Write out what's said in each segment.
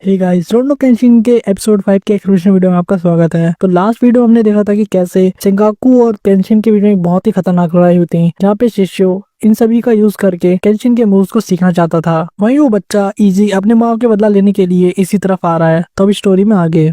Hey guys, रोनो केंशिन के episode 5 के explanation video में आपका स्वागत है। तो लास्ट वीडियो हमने देखा था कि कैसे सेंगाकू और केंशिन के बीच में एक बहुत ही खतरनाक लड़ाई हुई थी, जहाँ पे शिष्यो इन सभी का यूज करके केंशिन के मूव्स को सीखना चाहता था। वहीं वो बच्चा इजी अपने माँ के बदला लेने के लिए इसी तरफ आ रहा है। तो अब स्टोरी में आगे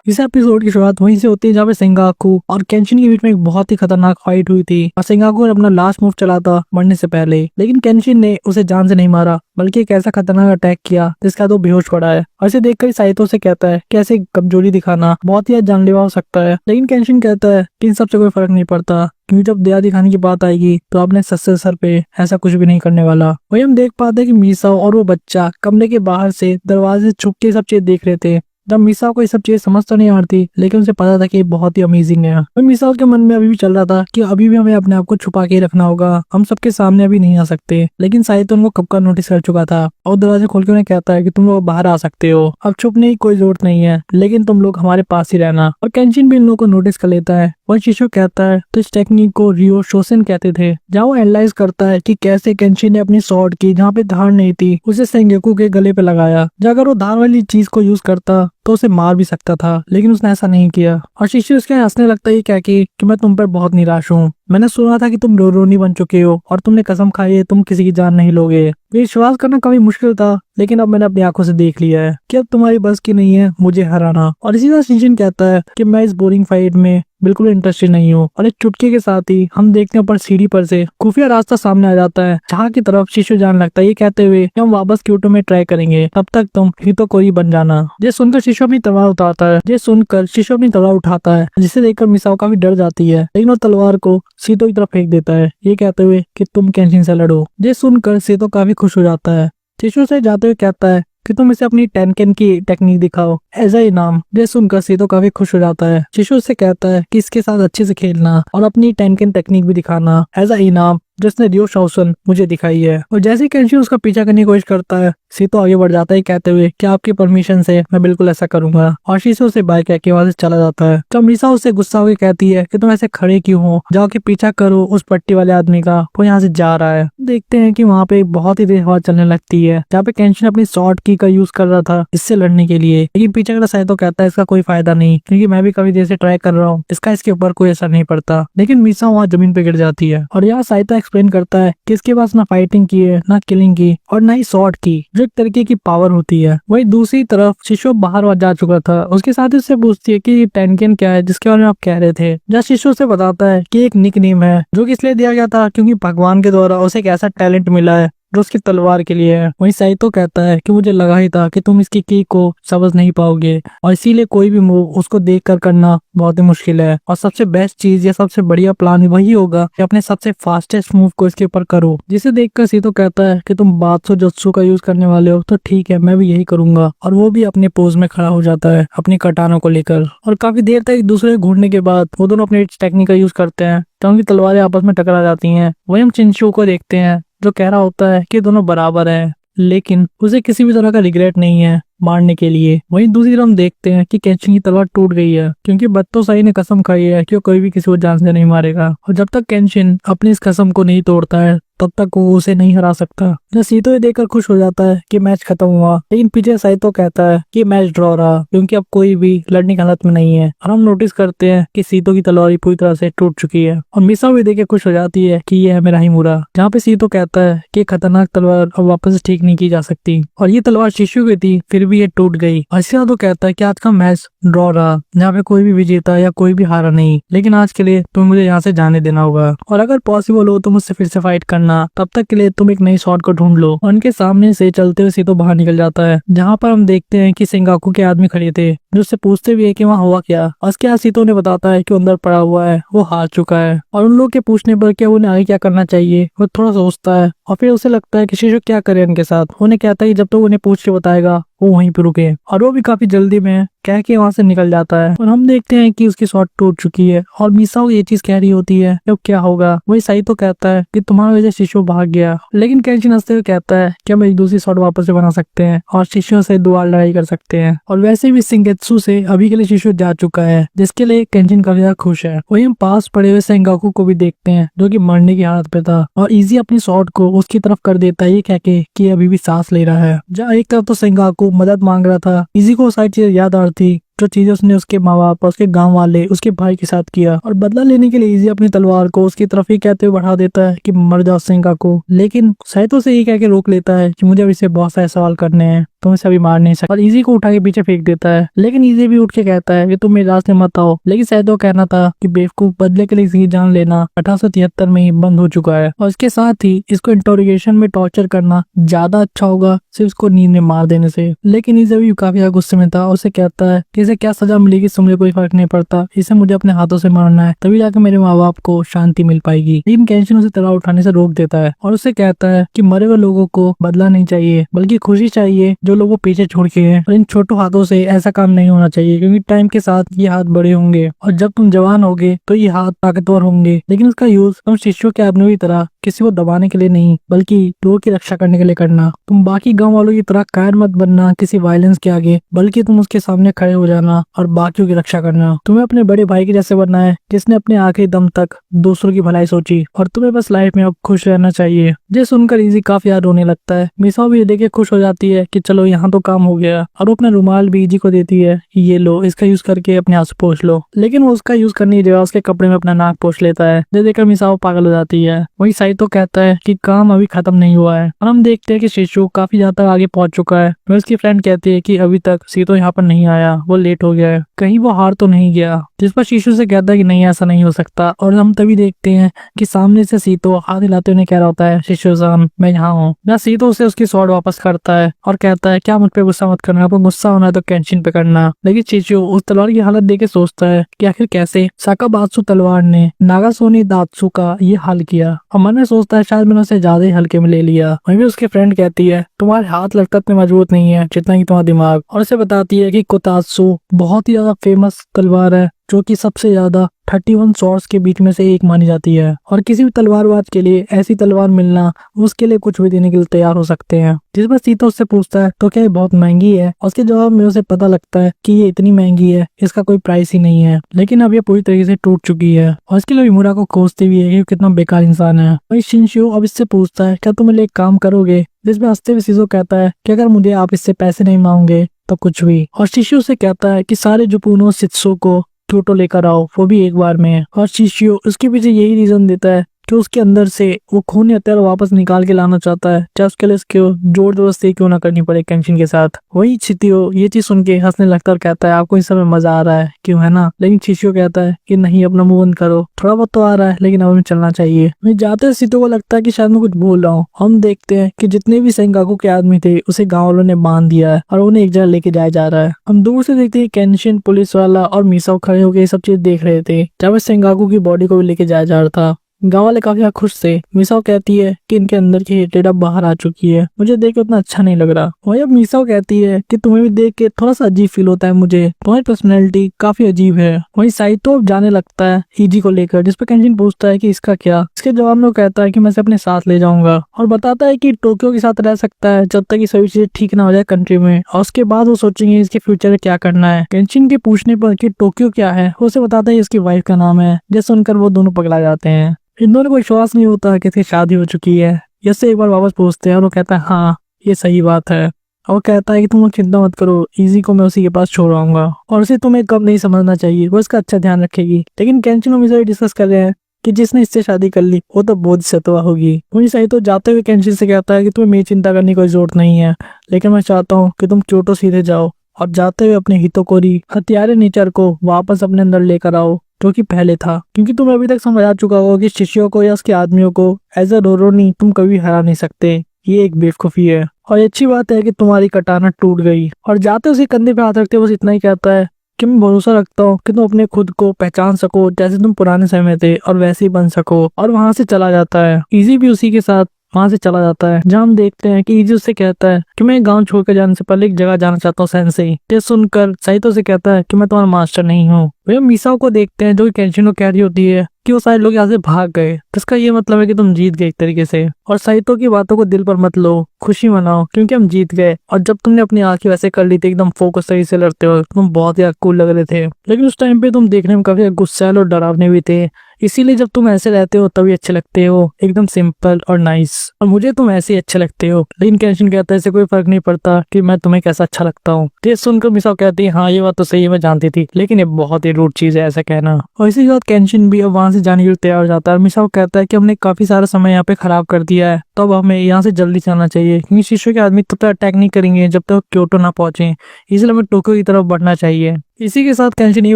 इस एपिसोड की शुरुआत वहीं से होती है जहाँ पे सेंगाकू और केंशिन के बीच में एक बहुत ही खतरनाक फाइट हुई थी और सेंगाकू ने अपना लास्ट मूव चला था मरने से पहले, लेकिन केंशिन ने उसे जान से नहीं मारा बल्कि एक ऐसा खतरनाक अटैक किया जिसका वो बेहोश पड़ा है। और इसे देखकर साइतो से कहता है कि ऐसे कमजोरी दिखाना बहुत ही जानलेवा हो सकता है, लेकिन केंशिन कहता है कि इन सबसे कोई फर्क नहीं पड़ता क्योंकि जब दया दिखाने की बात आएगी तो आपने सच्चे सर पे ऐसा कुछ भी नहीं करने वाला। वही हम देख पाते हैं कि मीसाओ और वो बच्चा कमरे के बाहर से दरवाजे से छुप के सब चीज देख रहे थे। जब मीसाओ को ये सब चीज समझ तो नहीं आ रही थी, लेकिन उसे पता था कि ये बहुत ही अमेजिंग है। और मीसाओ के मन में अभी भी चल रहा था कि अभी भी हमें अपने आप को छुपा के रखना होगा, हम सबके सामने अभी नहीं आ सकते। लेकिन साइतो उनको कब का नोटिस कर चुका था और दरवाजे खोल के उन्हें कहता है कि तुम लोग बाहर आ सकते हो, अब छुपने की कोई जरूरत नहीं है, लेकिन तुम लोग हमारे पास ही रहना। और केंशिन भी इन लोगों को नोटिस कर लेता है। वही शिशु कहता है तो इस टेक्निक को रियो शोसेन कहते थे, जहाँ वो एनालाइज करता है कि कैसे केंशिन ने अपनी स्वॉर्ड की जहाँ पे धार नहीं थी उसे सेंगेकू के गले पे लगाया। जहाँ अगर वो धार वाली चीज को यूज करता तो उसे मार भी सकता था, लेकिन उसने ऐसा नहीं किया। और शिशु उसके हंसने लगता है क्या कि मैं तुम पर बहुत निराश हूँ। मैंने सुना था कि तुम रोनी बन चुके हो और तुमने कसम खाई है तुम किसी की जान नहीं लोगे। विश्वास करना काफी मुश्किल था, लेकिन अब मैंने अपनी आंखों से देख लिया है कि अब तुम्हारी बस की नहीं है मुझे हराना। और इसी तरह शिशिन कहता है कि मैं इस बोरिंग फाइट में बिल्कुल इंटरेस्टेड नहीं हूँ। और एक चुटकी के साथ ही हम देखते हैं ऊपर सीढ़ी पर से खुफिया रास्ता सामने आ जाता है, जहाँ की तरफ शिशु जान लगता है, ये कहते हुए कि हम वापस क्योटो में ट्राई करेंगे, तब तक तुम हितोकोरी बन जाना। ये सुनकर शिशु अपनी तलवार उठाता है। ये सुनकर शिशु अपनी तलवार उठाता है, जिसे देखकर मिसाओ काफी डर जाती है, लेकिन वो तलवार को सीतो की तरफ फेंक देता है, ये कहते हुए कि तुम केंशिन से लड़ो। ये सुनकर सीतो काफी खुश हो जाता है। शिशु से जाते हुए कहता है कि तुम इसे अपनी टेनकेन की टेक्निक दिखाओ एज अ इनाम। ये सुनकर सीतो काफी खुश हो जाता है। शिशु से कहता है कि इसके साथ अच्छे से खेलना और अपनी टेनकेन टेक्निक भी दिखाना एज अ इनाम जिसने रियो शोसेन मुझे दिखाई है। और जैसे ही केंशिन उसका पीछा करने की कोशिश करता है, सीतो आगे बढ़ जाता है कहते हुए कि आपकी परमिशन से मैं बिल्कुल ऐसा करूंगा। और शिशु से बाय कह के वहां से चला जाता है। जब मिसा उससे गुस्सा होकर कहती है कि तुम ऐसे खड़े क्यों हो, जाओ के पीछा करो उस पट्टी वाले आदमी का, वो यहाँ से जा रहा है। देखते हैं कि वहाँ पे बहुत ही तेज हवा चलने लगती है, जहाँ पे केंशिन अपनी शॉर्ट की का यूज कर रहा था इससे लड़ने के लिए, लेकिन पीछे का साइतो कहता है इसका कोई फायदा नहीं, क्योंकि मैं भी काफी देर से ट्राई कर रहा हूँ, इसका इसके ऊपर कोई असर नहीं पड़ता। लेकिन मिसा वहाँ जमीन पे गिर जाती है। और यहाँ साइतो एक्सप्लेन करता है कि इसके पास ना फाइटिंग की है, ना किलिंग की और ना ही शॉर्ट की, जो एक तरीके की पावर होती है। वही दूसरी तरफ शिशु बाहर जा चुका था। उसके साथ उससे पूछती है कि टेनकेन क्या है जिसके बारे में आप कह रहे थे। जहाँ शिशु से बताता है कि एक निक नेम है जो कि इसलिए दिया गया था क्योंकि भगवान के द्वारा उसे एक ऐसा टैलेंट मिला है जो उसकी तलवार के लिए है। वहीं साइतो कहता है कि मुझे लगा ही था कि तुम इसकी की को समझ नहीं पाओगे और इसीलिए कोई भी मूव उसको देख कर करना बहुत ही मुश्किल है, और सबसे बेस्ट चीज या सबसे बढ़िया प्लान वही होगा कि अपने सबसे फास्टेस्ट मूव को इसके ऊपर करो। जिसे देखकर सीतो कहता है कि तुम बात्सो जत्सु का यूज करने वाले हो, तो ठीक है मैं भी यही करूंगा। और वो भी अपने पोज में खड़ा हो जाता है अपनी कटानों को लेकर। और काफी देर तक एक दूसरे को घूरने के बाद वो दोनों अपने टेक्निक का यूज करते हैं, तो उनकी तलवारें आपस में टकरा जाती हैं। वही हम चिंचू को देखते हैं जो कह रहा होता है कि दोनों बराबर हैं, लेकिन उसे किसी भी तरह का रिग्रेट नहीं है मारने के लिए। वहीं दूसरी तरफ हम देखते हैं कि केंशिन की तलवार टूट गई है, क्योंकि बत्तोसाई ने कसम खाई है कि वो कोई भी किसी को जान से नहीं मारेगा, और जब तक केंशिन अपनी इस कसम को नहीं तोड़ता है तब तक वो उसे नहीं हरा सकता। जब सीतो ये देखकर खुश हो जाता है कि मैच खत्म हुआ, लेकिन पीछे साइतो कहता है कि मैच ड्रॉ रहा क्योंकि अब कोई भी लड़ने की हालत में नहीं है। और हम नोटिस करते हैं कि सीतो की तलवार पूरी तरह से टूट चुकी है। और मिसा भी देख के खुश हो जाती है कि ये है मेरा ही मुरा। जहाँ पे सीतो कहता है कि खतरनाक तलवार अब वापस ठीक नहीं की जा सकती, और ये तलवार शिशु की थी फिर भी ये टूट गई। और तो कहता है कि आज का मैच ड्रॉ रहा, जहाँ पे कोई भी विजेता या कोई भी हारा नहीं, लेकिन आज के लिए तुम्हें मुझे यहाँ से जाने देना होगा, और अगर पॉसिबल हो तो मुझसे फिर से फाइट करना, तब तक के लिए तुम एक नई शॉट को ढूंढ लो। उनके सामने से चलते हुए सीतो बाहर निकल जाता है, जहाँ पर हम देखते हैं कि सेंगाकू के आदमी खड़े थे जो उससे पूछते भी है कि वहाँ हुआ क्या। उसके बाद सीतो ने बताता है कि वो अंदर पड़ा हुआ है, वो हार चुका है। और उन लोग के पूछने पर क्या उन्हें आगे क्या करना चाहिए वो थोड़ा सोचता है, और फिर उसे लगता है कि शिशु क्या करे उनके साथ। उन्हें कहता है कि जब तक उन्हें पूछ के बताएगा वो वहीं पे रुके, और वो भी काफी जल्दी में कह के वहां से निकल जाता है। और हम देखते हैं कि उसकी शॉट टूट चुकी है, और मिसाओ ये चीज कह रही होती है अब क्या होगा। वही साइतो कहता है कि तुम्हारी वजह से शिशु भाग गया, लेकिन केंशिन हंसते हुए कहता है कि हम एक दूसरी शॉट वापस से बना सकते हैं और शिशु से दुबारा लड़ाई कर सकते हैं। और वैसे भी सिंह सेत्सु से अभी के लिए शिशु जा चुका है, जिसके लिए केंशिन काफी ज्यादा खुश है। वही हम पास पड़े हुए सेंगाकू को भी देखते हैं, जो कि मरने की हालत पे था, और इजी अपनी स्वॉर्ड को उसकी तरफ कर देता है, ये कह के कि अभी भी सांस ले रहा है। जहाँ एक तरफ तो सेंगाकू मदद मांग रहा था, इजी को सारी चीजें याद आ रही थी जो चीजें उसने उसके माँ बाप, उसके गांव वाले, उसके भाई के साथ किया, और बदला लेने के लिए इजी अपनी तलवार को उसकी तरफ ही कहते हुए बढ़ा देता है कि मर जाओ सेंगाकू। लेकिन साइतो से ये कह के रोक लेता है कि मुझे अब इससे बहुत सारे सवाल करने हैं, तुम इसे अभी मार नहीं सकते, और इजी को उठा के पीछे फेंक देता है। लेकिन इजी भी उठ के कहता है कि तुम मेरे रास्ते मत आओ। लेकिन साइतो कहना था कि बेवकूफ, बदले के लिए इसकी जान लेना 1873 में ही बंद हो चुका है, और इसके साथ ही इसको इंटरोगेशन में टॉर्चर करना ज्यादा अच्छा होगा सिर्फ इसको नींद में मार देने से। लेकिन इजी भी काफी ज्यादा गुस्से में था, उसे कहता है कि इसे क्या सजा मिलेगी इससे मुझे कोई फर्क नहीं पड़ता, इसे मुझे अपने हाथों से मारना है, तभी जाकर मेरे माँ बाप को शांति मिल पाएगी। लेकिन केंशिन उसे तलवार उठाने से रोक देता है और उसे कहता है कि मरे हुए लोगों को बदला नहीं चाहिए, बल्कि खुशी चाहिए जो लोग वो पीछे छोड़ के हैं, और इन छोटों हाथों से ऐसा काम नहीं होना चाहिए, क्योंकि टाइम के साथ ये हाथ बड़े होंगे और जब तुम जवान होगे तो ये हाथ ताकतवर होंगे। लेकिन उसका यूज तुम शिष्यों के आदमी की तरह किसी को दबाने के लिए नहीं, बल्कि लोगों की रक्षा करने के लिए करना। तुम बाकी गांव वालों की तरह कायर मत बनना किसी वायलेंस के आगे, बल्कि तुम उसके सामने खड़े हो जाना और बाकियों की रक्षा करना। तुम्हें अपने बड़े भाई के जैसे बनना है, जिसने अपने आखिरी दम तक दूसरों की भलाई सोची, और तुम्हें बस लाइफ में अब खुश रहना चाहिए। ये सुनकर इजी काफी याद रोने लगता है। मिसाओ भी ये देख के खुश हो जाती है कि चलो यहाँ तो काम हो गया, और वो अपना रुमाल भी इजी को देती है, ये लो, इसका यूज करके अपने आंसू पोंछ लो। लेकिन वो उसका यूज करने की जगह उसके कपड़े में अपना नाक पोंछ लेता है। ये देखकर मिसाओ पागल हो जाती है। वही साइतो कहता है कि काम अभी खत्म नहीं हुआ है, और हम देखते हैं कि शिशु काफी ज्यादा आगे पहुंच चुका है। वह उसकी फ्रेंड कहती है कि अभी तक सीतो यहाँ पर नहीं आया, वो लेट हो गया है, कहीं वो हार तो नहीं गया। जिस पर शिशु से कहता है कि नहीं, ऐसा नहीं हो सकता, और हम तभी देखते हैं कि सामने से सीतो हाथ हिलाते हुए कह रहा होता है, शिशु-सान मैं यहाँ हूँ। ना सीतो उसे उसकी स्वॉर्ड वापस करता है और कहता है क्या मुझ पे गुस्सा मत करना, आपको गुस्सा होना है तो केंशिन पे करना। लेकिन शिशु उस तलवार की हालत देख के सोचता है कि आखिर कैसे साकाबात्सु तलवार ने नागासोनी दात्सु का ये हाल किया, और मन में सोचता है शायद मैंने उसे ज्यादा ही हल्के में ले लिया। वहीं भी उसकी फ्रेंड कहती है तुम्हारे हाथ लगता इतने मजबूत नहीं है जितना कि तुम्हारा दिमाग, और उसे बताती है कि कोतात्सु बहुत ही ज्यादा फेमस तलवार है, जो कि सबसे ज्यादा 31 सॉर्ड्स के बीच में से एक मानी जाती है, और किसी भी तलवारबाज के लिए ऐसी तलवार मिलना उसके लिए कुछ भी देने के लिए तैयार हो सकते हैं। जिस पर सीतो उससे पूछता है तो क्या ये बहुत महंगी है, और उसके जवाब में उसे पता लगता है कि ये इतनी महंगी है, इसका कोई प्राइस ही नहीं है, लेकिन अब ये पूरी तरीके से टूट चुकी है, और इसके लिए इमुरा को खोजती भी है कि कितना बेकार इंसान है। वही शिनशियो अब इससे पूछता है क्या तुम मेरे लिए एक काम करोगे, जिसमें हंसते हुए सीतो कहता है कि अगर मुझे आप इससे पैसे नहीं मांगोगे तो कुछ भी, और शिशु से कहता है कि सारे जुपुनो शित्सु को क्योटो लेकर आओ, वो भी एक बार में। और शिशियो उसके पीछे यही रीजन देता है कि उसके अंदर से वो खूनी हथियार वापस निकाल के लाना चाहता है, चाहे उसके लिए उसको जोर जबरदस्ती क्यों ना करनी पड़े केंशिन के साथ। वही शिशियो ये चीज सुन के हंसने लगता है और कहता है आपको इस समय मजा आ रहा है क्यों, है ना। लेकिन शिशियो कहता है कि नहीं, अपना मुंह बंद करो, थोड़ा बहुत तो आ रहा है लेकिन अब हमें चलना चाहिए। वहीं जाते शिशियो को लगता है कि शायद मैं कुछ भूल रहा हूँ। हम देखते हैं कि जितने भी सेंगाकू के आदमी थे उसे गाँव वालों ने बांध दिया है और उन्हें एक जगह लेके जाया जा रहा है। हम दूर से देखते हैं केंशिन, पुलिस वाला और मिसाओ खड़े होकर ये सब चीज देख रहे थे, जब सेंगाकू की बॉडी को भी लेके जाया जा रहा था। गाँव वाले काफी खुश थे। मिसाओ कहती है कि इनके अंदर की हेटेड अब बाहर आ चुकी है, मुझे देख के उतना अच्छा नहीं लग रहा। वही अब मिसाओ कहती है कि तुम्हें भी देख के थोड़ा सा अजीब फील होता है मुझे, तुम्हारी पर्सनैलिटी काफी अजीब है। वही साइतो अब जाने लगता है इजी को लेकर, जिस पर केंशिन पूछता है कि इसका क्या। इसके जवाब में वो कहता है कि मैं इसे अपने साथ ले जाऊंगा, और बताता है कि टोक्यो के साथ रह सकता है जब तक ये सभी चीजें ठीक ना हो जाए कंट्री में, और उसके बाद वो सोचेंगे इसके फ्यूचर में क्या करना है। केंशिन के पूछने पर कि टोक्यो क्या है, वो उसे बताता है इसकी वाइफ का नाम है। जिसे सुनकर वो दोनों पगला जाते हैं। इन दोनों को विश्वास नहीं होता कि इसकी शादी हो चुकी है। इससे एक बार वापस पूछते हैं और वो कहता है हाँ ये सही बात है, और वो कहता है कि तुम चिंता मत करो, इजी को मैं उसी के पास छोड़ आऊंगा, और उसे तुम्हें कब नहीं समझना चाहिए, वो इसका अच्छा ध्यान रखेगी। लेकिन केंशिन और मिसाओ डिस्कस कर रहे हैं कि जिसने इससे शादी कर ली वो तो बोधिसत्वा होगी। वहीं साइतो जाते हुए केंशिन से कहता है कि तुम्हें मेरी चिंता करने की कोई जरूरत नहीं है, लेकिन मैं चाहता हूँ कि तुम क्योटो सीधे जाओ और जाते हुए अपने हितोकोरी हथियारे नेचर को वापस अपने अंदर लेकर आओ जो कि पहले था, क्योंकि तुम अभी तक समझ आ चुका होगा कि शिष्यों को या उसके आदमियों को एज अ रोरोनी तुम कभी हरा नहीं सकते। ये एक बेवकूफी है, और अच्छी बात है कि तुम्हारी कटाना टूट गई। और जाते उसके कंधे पे हाथ रखते बस इतना ही कहता है कि मैं भरोसा रखता हूँ कि तुम अपने खुद को पहचान सको जैसे तुम पुराने समय में थे और वैसे ही बन सको। और वहां से चला जाता है। इजी भी उसी के साथ वहां से चला जाता है, जहाँ हम देखते हैं कि इजी उससे कहता है कि मैं गांव छोड़कर जाने से पहले एक जगह जाना चाहता हूँ सेंसेई। ये सुनकर साइतो से कहता है कि मैं तुम्हारा मास्टर नहीं हूँ। वह मिसाओ को देखते हैं जो कि केंशिन को कह रही होती है कि वो सारे लोग यहाँ से भाग गए, जिसका ये मतलब है कि तुम जीत गए एक तरीके से। और साइतो की बातों को दिल पर मत लो, खुशी मनाओ क्योंकि हम जीत गए। और जब तुमने अपनी आंखें वैसे कर ली थी एकदम फोकस सही से लड़ते हो, तुम बहुत ही कूल लग रहे थे। लेकिन उस टाइम पे तुम देखने में काफी गुस्सैल और डरावने भी थे, इसीलिए जब तुम ऐसे रहते हो तभी अच्छे लगते हो, एकदम सिंपल और नाइस। और मुझे तुम ऐसे ही अच्छे लगते हो। लेकिन केंशिन कहता है ऐसे कोई फर्क नहीं पड़ता कि मैं तुम्हें कैसा अच्छा लगता हूँ। ये सुनकर मिसाओ कहती है हाँ ये बात तो सही है, मैं जानती थी, लेकिन ये बहुत ही रूड चीज है ऐसा कहना। और इसी के बाद केंशिन भी अब वहां से जाने के लिए तैयार हो जाता है। मिसाओ कहता है कि हमने काफी सारा समय यहाँ पे खराब कर दिया है, तो अब हमें यहाँ से जल्दी जाना चाहिए क्योंकि शिशु के आदमी तब तक अटैक नहीं करेंगे जब तक क्योटो ना पहुंचे, इसलिए हमें टोक्यो की तरफ बढ़ना चाहिए। इसी के साथ केंशिन ये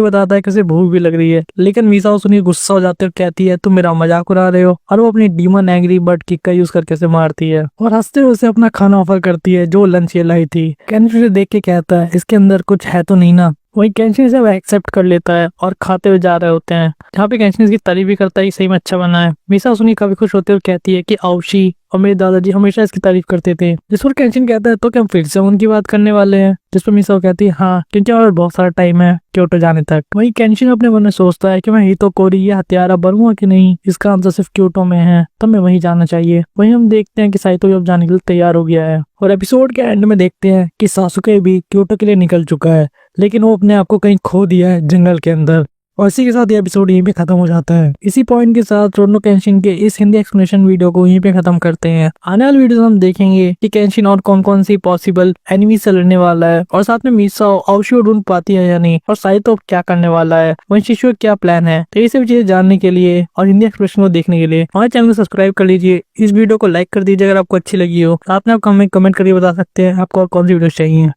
बताता है कि उसे भूख भी लग रही है, लेकिन मिसाओ सुनिए गुस्सा हो जाते और कहती है तुम मेरा मजाक उड़ा रहे हो। और वो अपनी डीमन एंग्री बर्ड किक का यूज करके उसे मारती है और हंसते हुए उसे अपना खाना ऑफर करती है जो लंच ये लाई थी। केंशिन उसे देख के कहता है इसके अंदर कुछ है तो नहीं ना। वही केंशिन इसे एक्सेप्ट कर लेता है और खाते हुए जा रहे होते हैं, जहाँ पे केंशिन इसकी तारीफ भी करता है कि सही में अच्छा बना है। मिसाओ सुनी काफी खुश होते हुए कहती है कि आओशी और मेरे दादाजी हमेशा इसकी तारीफ करते थे। जिस पर केंशिन कहता है तो क्या हम फिर से उनकी बात करने वाले हैं, जिस पर मिसाओ कहती है हाँ क्योंकि और बहुत सारा टाइम है क्योटो जाने तक। वही केंशिन अपने मन में सोचता है कि मैं हितोकोरी या हत्यारा बनूंगा कि नहीं, इसका आंसर सिर्फ क्योटो में है तो मैं वहीं जाना चाहिए। वही हम देखते हैं कि साइतो अब जाने के लिए तैयार हो गया है और एपिसोड के एंड में देखते हैं कि सासुके भी क्योटो के लिए निकल चुका है, लेकिन वो अपने आप को कहीं खो दिया है जंगल के अंदर। और इसी के साथ ये एपिसोड यहीं पे खत्म हो जाता है। इसी पॉइंट के साथ रोनो केंशिन के इस हिंदी एक्सप्लेनेशन वीडियो को यहीं पे खत्म करते हैं। आने वाले वीडियो में हम देखेंगे कि केंशिन और कौन कौन सी पॉसिबल एनिमी से लड़ने वाला है, और साथ में मिसाओ आओशी को ढूंढ पाती है या नहीं, और साइतो क्या करने वाला है, वहीं शिशु का क्या प्लान है। तो ये सब चीजें जानने के लिए और हिंदी एक्सप्लेनेशन को देखने के लिए हमारे चैनल को सब्सक्राइब कर लीजिए, इस वीडियो को लाइक कर दीजिए अगर आपको अच्छी लगी हो। आप कमेंट करके बता सकते हैं आपको और कौन सी वीडियो चाहिए।